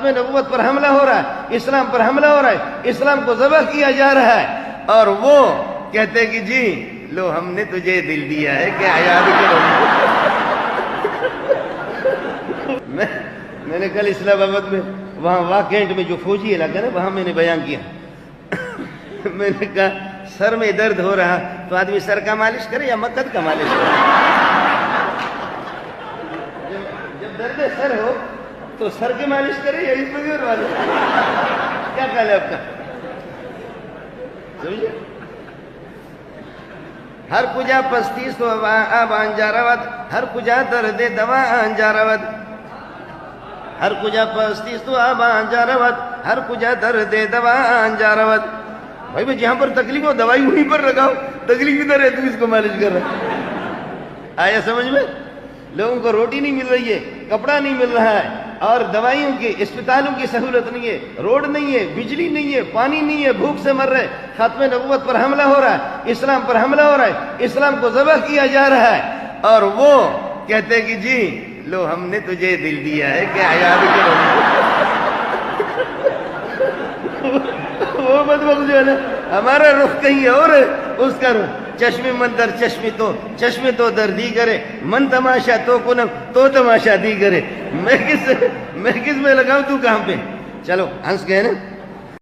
میں نبوت پر حملہ ہو رہا ہے، اسلام پر حملہ ہو رہا ہے، اسلام کو ذبح کیا جا رہا ہے، اور وہ کہتے کہ جی لو ہم نے تجھے دل دیا ہے کہ یاد کرو۔ میں نے کل اسلام آباد میں وہاں واکینٹ میں جو فوجی علاقہ ہے وہاں میں نے بیان کیا، میں نے کہا سر میں درد ہو رہا تو آدمی سر کا مالش کرے یا مقد کا مالش کرے؟ جب درد سر ہو تو سر کی مالش کرے یا اس بغیر مالش کرے؟ کیا خیال ہے آپ کا؟ سمجھے؟ ہر کجا پستی سو آب آنجارود، ہر کجا درد دوا آنجارود، ہر کجا پستی سو آب آنجارود، ہر کجا درد دوا آنجارود۔ بھائی جہاں پر تکلیف ہو دوائی وہیں پر لگاؤ، تکلیف ادھر ہے تو اس کو مالش کر رہا ہے۔ آیا سمجھ میں؟ لوگوں کو روٹی نہیں مل رہی ہے، کپڑا نہیں مل رہا ہے، اور دوائیوں کی اسپتالوں کی سہولت نہیں ہے، روڈ نہیں ہے، بجلی نہیں ہے، پانی نہیں ہے، بھوک سے مر رہے، ختم نبوت پر حملہ ہو رہا ہے، اسلام پر حملہ ہو رہا ہے، اسلام کو ذبح کیا جا رہا ہے، اور وہ کہتے کہ جی لو ہم نے تجھے دل دیا ہے کہ یاد کرو۔ وہ بدبخت جو ہے نا، ہمارا رخ کہیں اور ہے، اس کا رخ چشم من در چشم تو دردی کرے، من تماشا تو کنم تو تماشا دی کرے، میں کس میں لگاؤں تو کہاں پہ؟ چلو ہنس گئے نا۔